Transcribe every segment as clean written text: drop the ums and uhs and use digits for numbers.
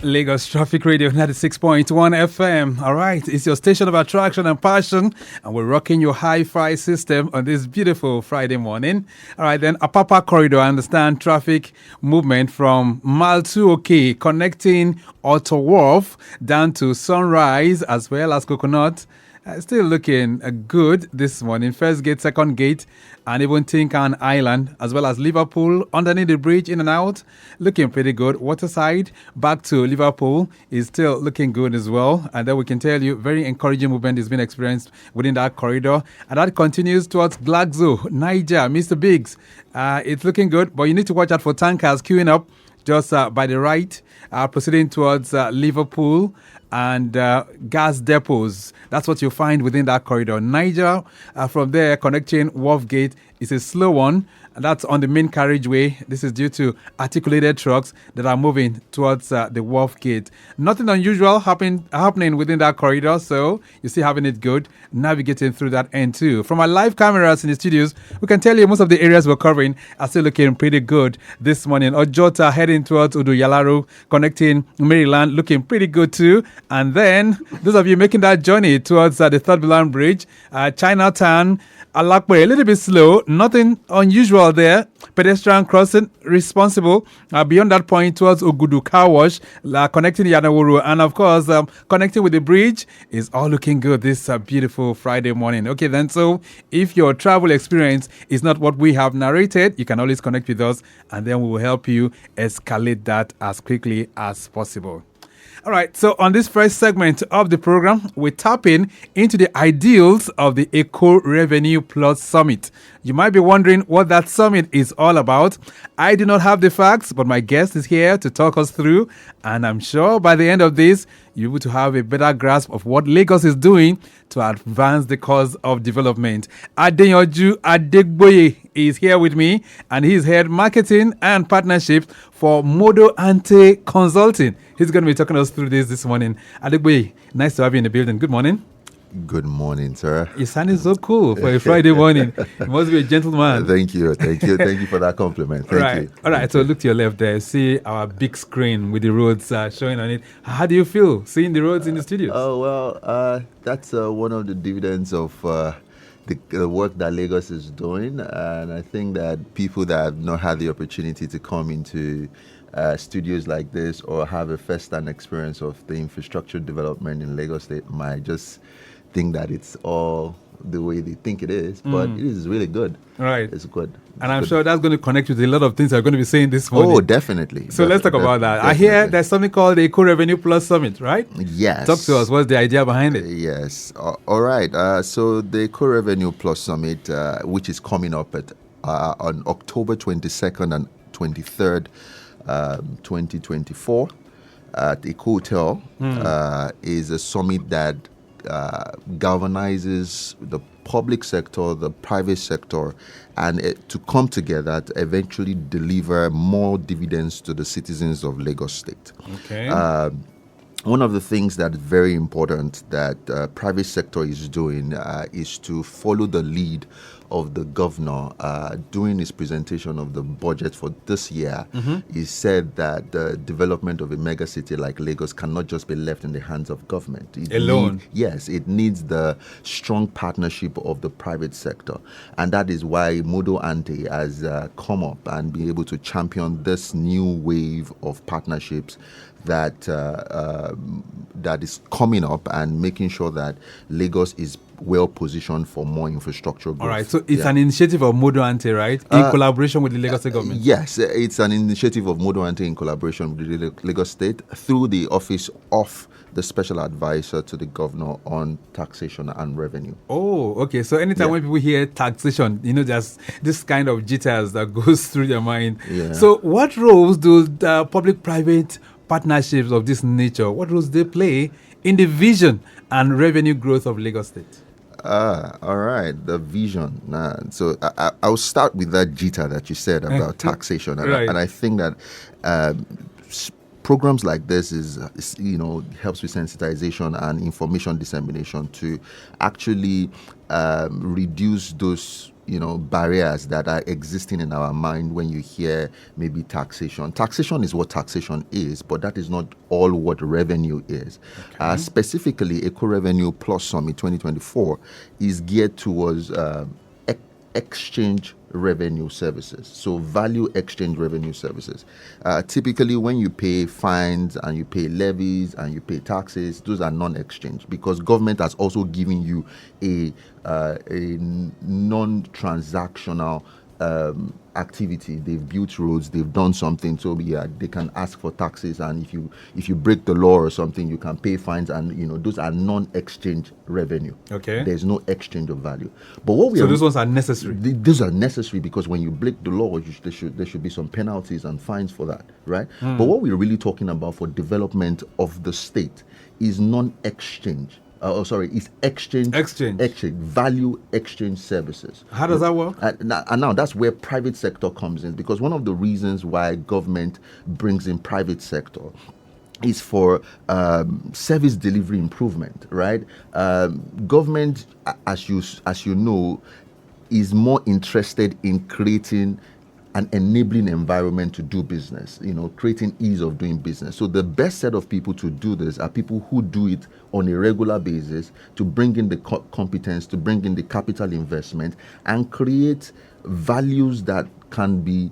Lagos Traffic Radio 96.1 FM. All right, it's your station of attraction and passion, and we're rocking your hi-fi system on this beautiful Friday morning. All right, then Apapa Corridor, I understand traffic movement from Mile 2OK connecting Auto Wharf down to Sunrise as well as Coconut. Still looking good this morning. First gate, second gate, and even Tinkan Island, as well as Liverpool, underneath the bridge, in and out, looking pretty good. Waterside, back to Liverpool, is still looking good as well. And then we can tell you, very encouraging movement is being experienced within that corridor. And that continues towards Glaxo, Niger, Mr. Biggs. It's looking good, but you need to watch out for tankers queuing up just by the right, proceeding towards Liverpool and gas depots. That's what you'll find within that corridor. Niger, from there, connecting Wharf Gate, is a slow one. And that's on the main carriageway. This is due to articulated trucks that are moving towards the Wharf Gate. Nothing unusual happening within that corridor, so you're still having it good, navigating through that end too. From our live cameras in the studios, we can tell you most of the areas we're covering are still looking pretty good this morning. Ojota heading towards Uduyalaro, connecting Maryland, looking pretty good too. And then, those of you making that journey towards the Third Milan Bridge, Chinatown, Alakwe, a little bit slow, nothing unusual there. Pedestrian crossing responsible. Beyond that point towards Ogudu Car Wash, connecting Yanawuru, and of course connecting with the bridge is all looking good this beautiful Friday morning. Okay then, so if your travel experience is not what we have narrated, you can always connect with us and then we will help you escalate that as quickly as possible. All right, so on this first segment of the program, we're tapping into the ideals of the Eco Revenue Plus Summit. You might be wondering what that summit is all about. I do not have the facts, but my guest is here to talk us through, and I'm sure by the end of this, you'll be able to have a better grasp of what Lagos is doing to advance the cause of development. Adeyanju Adegboye is here with me, and he's head marketing and partnerships for Modo Ante Consulting. He's going to be talking us through this morning. Adegboye, nice to have you in the building. Good morning. Good morning, sir. You sounded so cool for a Friday morning. You must be a gentleman. Thank you for that compliment. Thank you. All right, so look to your left there. See our big screen with the roads showing on it. How do you feel seeing the roads in the studios? Oh, well, that's one of the dividends of the work that Lagos is doing. And I think that people that have not had the opportunity to come into studios like this or have a first-hand experience of the infrastructure development in Lagos State might just think that it's all the way they think it is, but it is really good. Right. It's good. And I'm sure that's going to connect with a lot of things I'm going to be saying this morning. Oh, definitely. So let's talk about that. Definitely. I hear there's something called the Eco Revenue Plus Summit, right? Yes. Talk to us. What's the idea behind it? Yes. All right. So the Eco Revenue Plus Summit, which is coming up on October 22nd and 23rd, 2024 at the Hotel, is a summit that galvanizes the public sector, the private sector, and to come together to eventually deliver more dividends to the citizens of Lagos State. Okay. One of the things that's very important that private sector is doing is to follow the lead of the governor. During his presentation of the budget for this year, he said that the development of a mega city like Lagos cannot just be left in the hands of government. Alone. Yes, it needs the strong partnership of the private sector. And that is why Modo Ante has come up and be able to champion this new wave of partnerships that that is coming up and making sure that Lagos is well positioned for more infrastructure growth. All right, so it's an initiative of Modo Ante, right? In collaboration with the Lagos State government. Yes, it's an initiative of Modo Ante in collaboration with the Lagos State through the Office of the Special Advisor to the Governor on Taxation and Revenue. Oh, okay. So anytime when people hear taxation, there's this kind of jitters that goes through their mind. Yeah. So what roles do the public-private partnerships of this nature, what roles they play in the vision and revenue growth of Lagos State? All right, the vision. So I'll start with that jitter that you said about taxation. Right. And I think that programs like this is helps with sensitization and information dissemination to actually reduce those barriers that are existing in our mind when you hear maybe taxation. Taxation is what taxation is, but that is not all what revenue is. Specifically, Eco Revenue Plus Summit 2024 is geared towards exchange revenue services, so value exchange revenue services. Typically, when you pay fines and you pay levies and you pay taxes, those are non-exchange because government has also given you a non-transactional activity. They've built roads, they've done something, so they can ask for taxes, and if you break the law or something, you can pay fines, and those are non-exchange revenue. Okay. There's no exchange of value. But those ones are necessary. Those are necessary because when you break the law, there should be some penalties and fines for that, right? But what we're really talking about for development of the state is non-exchange. Is exchange value exchange services. How does that work? And now that's where private sector comes in, because one of the reasons why government brings in private sector is for service delivery improvement, right? Government, as you know, is more interested in creating an enabling environment to do business, creating ease of doing business. So the best set of people to do this are people who do it on a regular basis, to bring in the competence, to bring in the capital investment, and create values that can be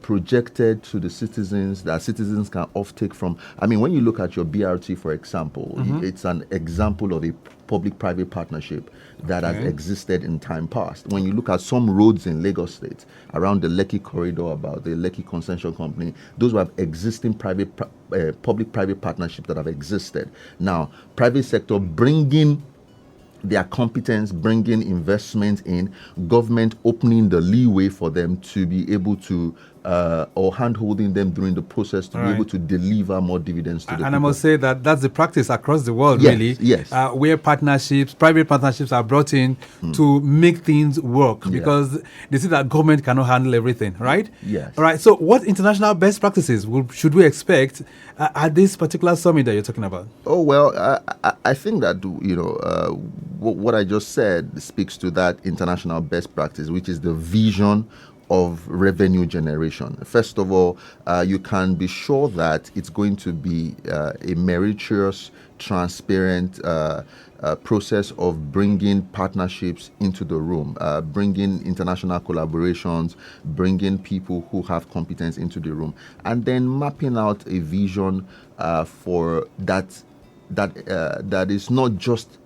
projected to the citizens, that citizens can offtake from. I mean, when you look at your BRT, for example, it's an example of a public-private partnership that has existed in time past. When you look at some roads in Lagos State, around the Lekki corridor, about the Lekki Concession Company, those were existing public-private partnerships that have existed. Now, private sector bringing their competence, bringing investment in, government opening the leeway for them to be able to, or hand-holding them during the process to be able to deliver more dividends to the people. And I must say that that's the practice across the world, really. Yes. Where private partnerships are brought in to make things work because they see that government cannot handle everything, right? Yes. All right. So what international best practices should we expect at this particular summit that you're talking about? Oh, well, I think that, what I just said speaks to that international best practice, which is the vision of revenue generation. First of all, you can be sure that it's going to be a meritorious, transparent process of bringing partnerships into the room, bringing international collaborations, bringing people who have competence into the room, and then mapping out a vision for that is not just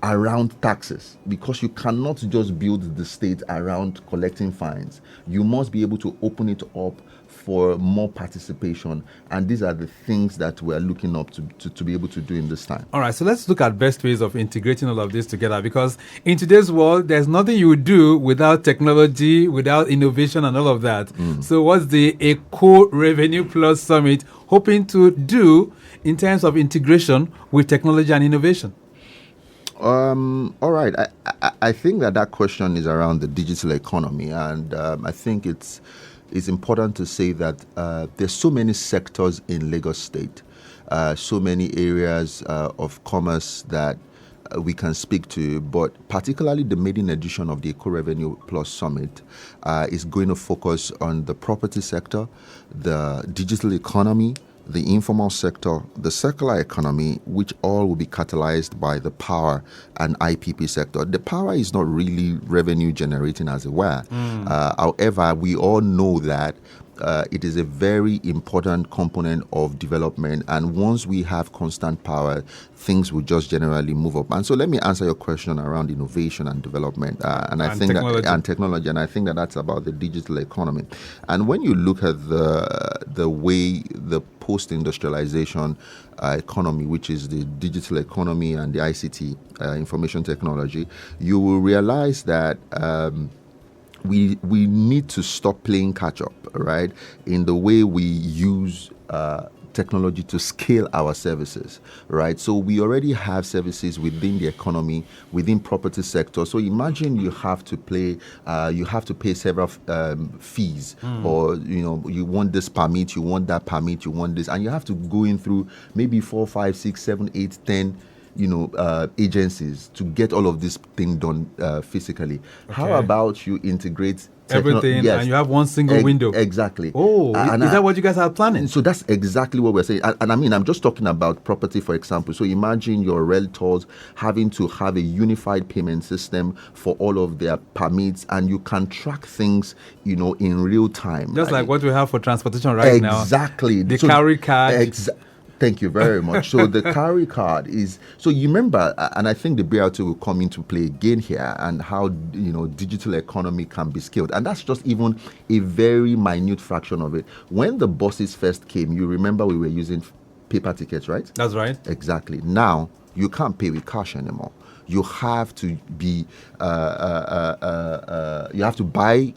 around taxes, because you cannot just build the state around collecting fines. You must be able to open it up for more participation, and these are the things that we're looking up to be able to do in this time. All right, so let's look at best ways of integrating all of this together, because in today's world, there's nothing you would do without technology, without innovation and all of that. So what's the Eco Revenue Plus Summit hoping to do in terms of integration with technology and innovation? All right. I think that question is around the digital economy, and I think it's important to say that there's so many sectors in Lagos State, so many areas of commerce that we can speak to, but particularly the maiden edition of the Eco Revenue Plus Summit is going to focus on the property sector, the digital economy, the informal sector, the circular economy, which all will be catalyzed by the power and IPP sector. The power is not really revenue generating, as it were. However, we all know that it is a very important component of development, and once we have constant power, things will just generally move up. And so let me answer your question around innovation and development, and technology, and I think that that's about the digital economy. And when you look at the way the post-industrialization economy, which is the digital economy and the ICT, information technology, you will realize that we need to stop playing catch up, right, in the way we use technology to scale our services, right? So we already have services within the economy, within property sector. So imagine you have to pay several fees, or you want this permit, you want that permit, you want this, and you have to go in through maybe 4, 5, 6, 7, 8, 10 agencies to get all of this thing done physically. Okay. How about you integrate everything, yes, and you have one single window? Exactly. Oh, is that what you guys are planning? So that's exactly what we're saying. And I mean, I'm just talking about property, for example. So imagine your realtors having to have a unified payment system for all of their permits, and you can track things, in real time. Just like what we have for transportation right now. Exactly. The carry card. Thank you very much. So the carry card is, so you remember, and I think the BRT will come into play again here, and how, digital economy can be scaled. And that's just even a very minute fraction of it. When the buses first came, you remember we were using paper tickets, right? That's right. Exactly. Now, you can't pay with cash anymore. You have to be, you have to buy,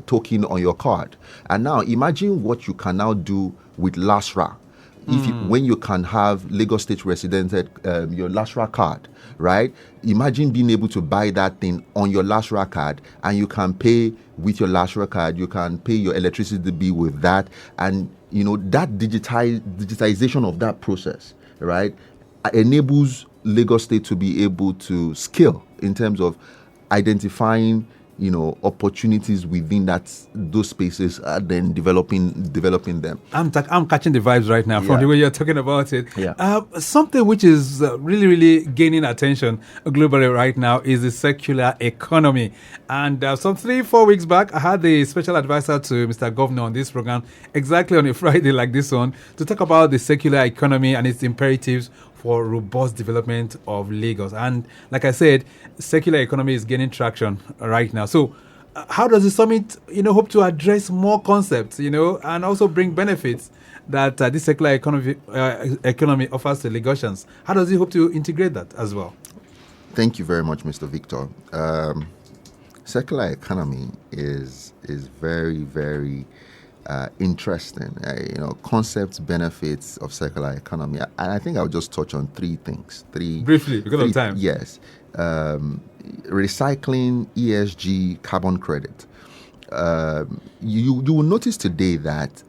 token on your card. And now imagine what you can now do with LASRA. When you can have Lagos State residented your LASRA card, right? Imagine being able to buy that thing on your LASRA card, and you can pay with your LASRA card. You can pay your electricity bill with that, and that digitization of that process, right, enables Lagos State to be able to scale in terms of identifying opportunities within those spaces, then developing them. I'm catching the vibes right now from the way you're talking about it. Yeah. Something which is really, really gaining attention globally right now is the circular economy. And some 3-4 weeks back, I had the special advisor to Mr. Governor on this program, exactly on a Friday like this one, to talk about the circular economy and its imperatives for robust development of Lagos. And like I said, circular economy is gaining traction right now. So how does the summit, hope to address more concepts, and also bring benefits that this circular economy offers to Lagosians? How does it hope to integrate that as well? Thank you very much, Mr. Victor. Circular economy is very, very interesting. Concepts, benefits of circular economy. And I think I'll just touch on 3 things. Briefly, because of time. Yes. Recycling, ESG, carbon credit. You will notice today that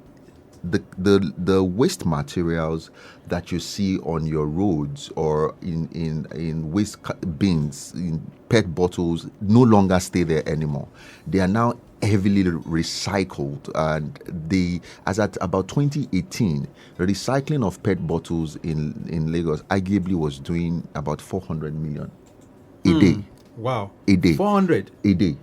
the waste materials that you see on your roads or in waste bins, in PET bottles, no longer stay there anymore. They are now heavily recycled, and as at about 2018, recycling of PET bottles in Lagos arguably was doing about 400 million a day. Wow. A day. 400 a day,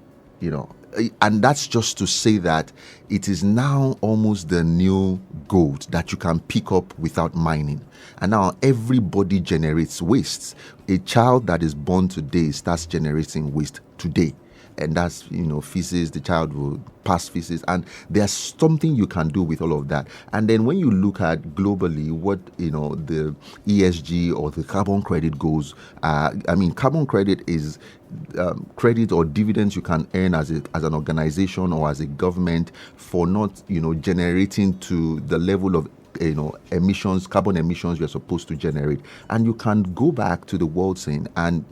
and that's just to say that it is now almost the new gold that you can pick up without mining. And now everybody generates waste. A child that is born today starts generating waste today. And that's, feces, the child will pass feces. And there's something you can do with all of that. And then when you look at globally what, the ESG or the carbon credit goes, carbon credit is credit or dividends you can earn as an organization or as a government for not, generating to the level of emissions, carbon emissions you're supposed to generate. And you can go back to the world scene and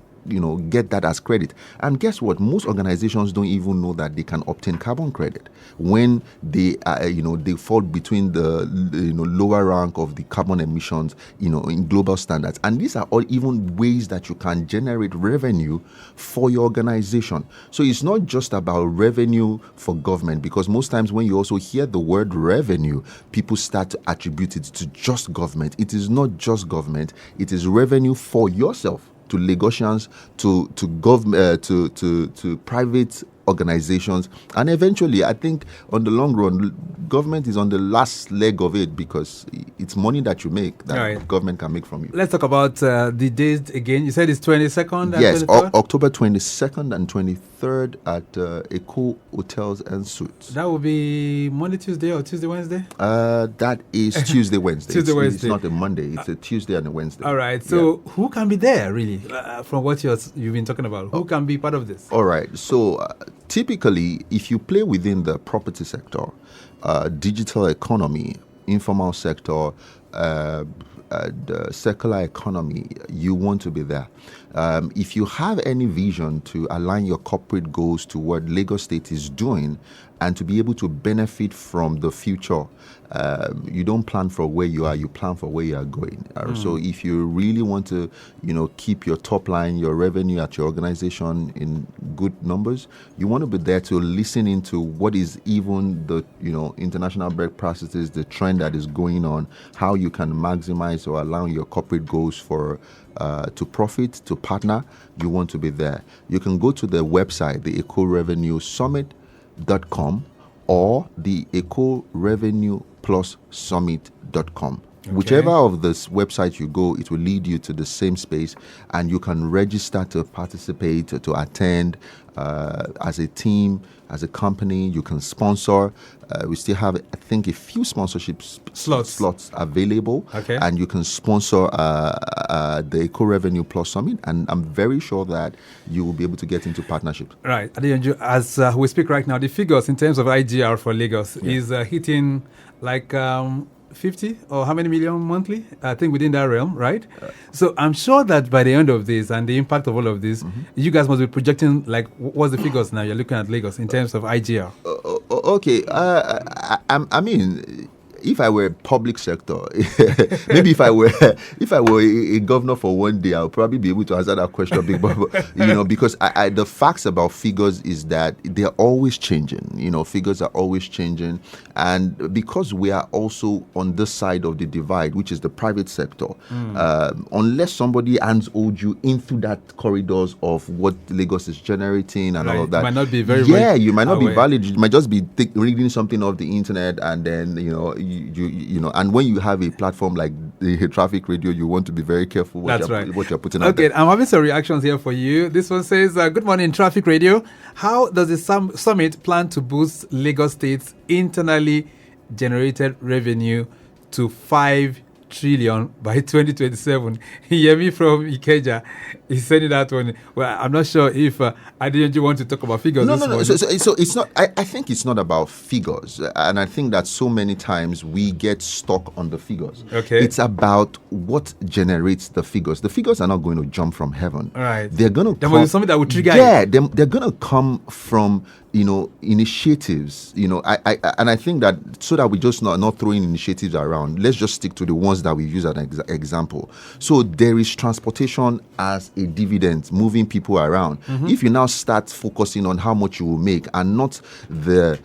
get that as credit. And guess what? Most organizations don't even know that they can obtain carbon credit when they they fall between the lower rank of the carbon emissions in global standards. And these are all even ways that you can generate revenue for your organization. So it's not just about revenue for government, because most times when you also hear the word revenue, people start to attribute it to just government. It is not just government. It is revenue for yourself, to Lagosians, to government, to private organizations, and eventually, I think, on the long run, government is on the last leg of it, because it's money that you make that government can make from you. Let's talk about the dates again. You said it's 22nd. Yes, October 22nd and 23rd at Eco Hotels and Suites. That will be Monday, Tuesday, or Tuesday, Wednesday? That is Tuesday, Wednesday. Wednesday. It's not a Monday. It's a Tuesday and a Wednesday. All right. So who can be there, really, from what you've been talking about? Who can be part of this? All right. So typically, if you play within the property sector, digital economy, informal sector, the circular economy, you want to be there. If you have any vision to align your corporate goals to what Lagos State is doing and to be able to benefit from the future, you don't plan for where you are, you plan for where you are going. So if you really want to, keep your top line, your revenue at your organization in good numbers, you want to be there to listen into what is even the, international best practices, the trend that is going on, how you can maximize or allow your corporate goals for to profit, to partner. You want to be there. You can go to the website, the Eco Revenue Summit.com or the Eco Revenue Plus Summit.com. Okay. Whichever of this website you go, it will lead you to the same space, and you can register to participate, to attend as a team, as a company. You can sponsor. We still have, I think, a few sponsorship slots available. Okay. And you can sponsor the Eco Revenue Plus Summit, and I'm very sure that you will be able to get into partnership. Right. Adeyanju, as we speak right now, the figures in terms of IGR for Lagos is hitting like 50 or how many million monthly? I think within that realm, right? So I'm sure that by the end of this and the impact of all of this, you guys must be projecting, like, what's the figures now you're looking at Lagos in terms of IGR? Okay. I mean, if I were public sector, maybe if I were a governor for one day, I'll probably be able to answer that question, Big Bob. Because the facts about figures is that they're always changing. Figures are always changing, and because we are also on this side of the divide, which is the private sector, unless somebody hands-hold you into that corridors of what Lagos is generating and all of that, might not be very you might not be valid. You might just be reading something off the internet, and then and when you have a platform like the Traffic Radio, you want to be very careful what you're putting out there. Okay, I'm having some reactions here for you. This one says, good morning, Traffic Radio. How does the summit plan to boost Lagos State's internally generated revenue to 5 trillion by 2027? Yemi from Ikeja is sending that one. Well, I'm not sure if Adeyanju want to talk about figures. No. So it's not. I think it's not about figures, and I think that so many times we get stuck on the figures. Okay, it's about what generates the figures. The figures are not going to jump from heaven. All right, they're going to. There must be something that will trigger. Yeah, they're going to come from initiatives. I think that so that we just not throwing initiatives around. Let's just stick to the ones that we use as an example. So there is transportation as a dividend, moving people around. If you now start focusing on how much you will make and not the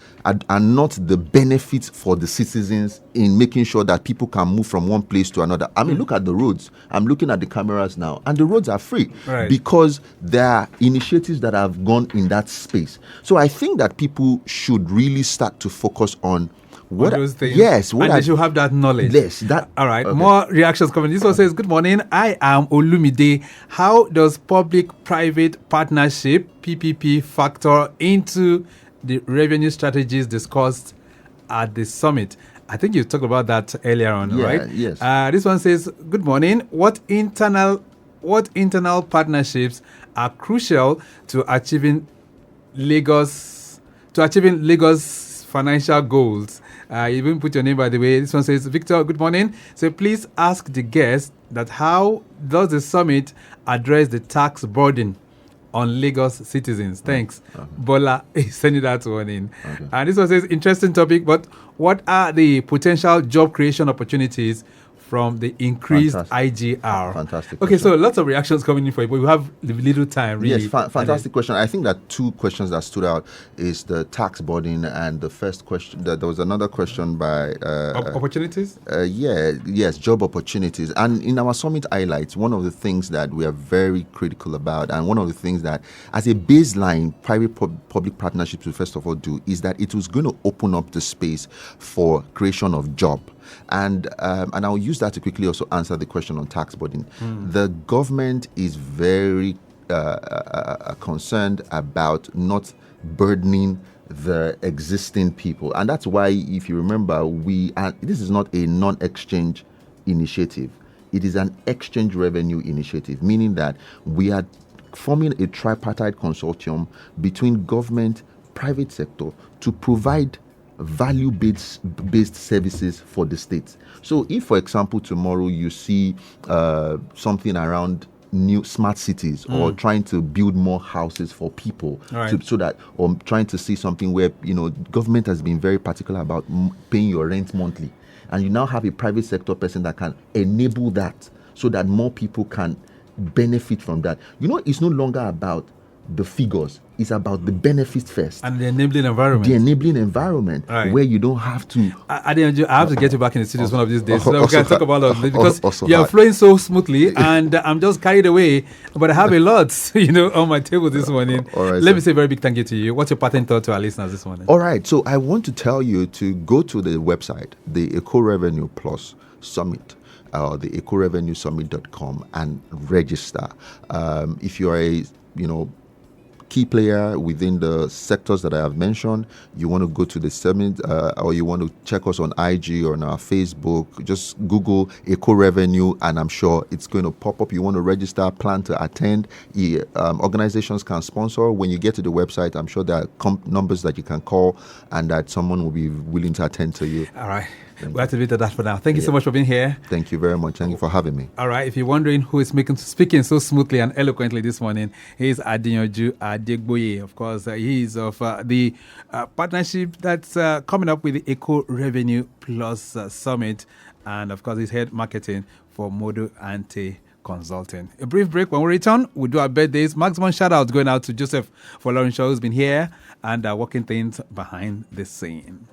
benefits for the citizens in making sure that people can move from one place to another. I mean, look at the roads. I'm looking at the cameras now, and the roads are free because there are initiatives that have gone in that space. So I think that people should really start to focus on what those things. Yes, and they should have that knowledge. Yes, all right. Okay. More reactions coming. This one says, "Good morning. I am Olumide. How does public-private partnership (PPP) factor into the revenue strategies discussed at the summit?" I think you talked about that earlier on, right? Yes. This one says, "Good morning. What internal partnerships are crucial to achieving Lagos financial goals?" You even put your name, by the way. This one says, "Victor, good morning. So please ask the guest that how does the summit address the tax burden on Lagos citizens?" Thanks. Bola is sending that one in. Okay. And this one says, "Interesting topic, but what are the potential job creation opportunities from the increased IGR?" Fantastic. Okay, so lots of reactions coming in for you, but we have little time, really. Yes, fantastic question. I think that two questions that stood out is the tax burden, and the first question, there was another question by... opportunities? Yes, job opportunities. And in our summit highlights, one of the things that we are very critical about, and one of the things that, as a baseline, private-public partnerships will first of all do, is that it was going to open up the space for creation of job. And I'll use that to quickly also answer the question on tax burden. The government is very concerned about not burdening the existing people. And that's why, if you remember, this is not a non-exchange initiative. It is an exchange revenue initiative, meaning that we are forming a tripartite consortium between government, private sector to provide value-based services for the state. So if, for example, tomorrow you see something around new smart cities or trying to build more houses for people, so that, or trying to see something where, government has been very particular about paying your rent monthly, and you now have a private sector person that can enable that so that more people can benefit from that. It's no longer about the figures. It's about the benefits first. And the enabling environment. The enabling environment where you don't have to... Adeyanju, I have to get you back in the studios one of these days so that we can talk about it, because you are flowing so smoothly and I'm just carried away, but I have a lot, on my table this morning. Let me say a very big thank you to you. What's your pattern thought to our listeners this morning? All right. So I want to tell you to go to the website, the Eco Revenue Plus Summit, the ecorevenuesummit.com, and register. If you are a, key player within the sectors that I have mentioned, you want to go to the summit, or you want to check us on IG or on our Facebook, just Google Eco Revenue and I'm sure it's going to pop up. You want to register, plan to attend. Organizations can sponsor. When you get to the website, I'm sure there are numbers that you can call and that someone will be willing to attend to you. All right. We'll have to leave that for now. Thank you so much for being here. Thank you very much. Thank you for having me. All right. If you're wondering who is speaking so smoothly and eloquently this morning, he is Adeyanju Adegboye. Of course, he is of the partnership that's coming up with the Eco Revenue Plus Summit. And of course, he's head marketing for Modo Ante Consulting. A brief break. When we return, we'll do our birthdays. Maximum shout out going out to Joseph Folorunsho, who's been here and working things behind the scene.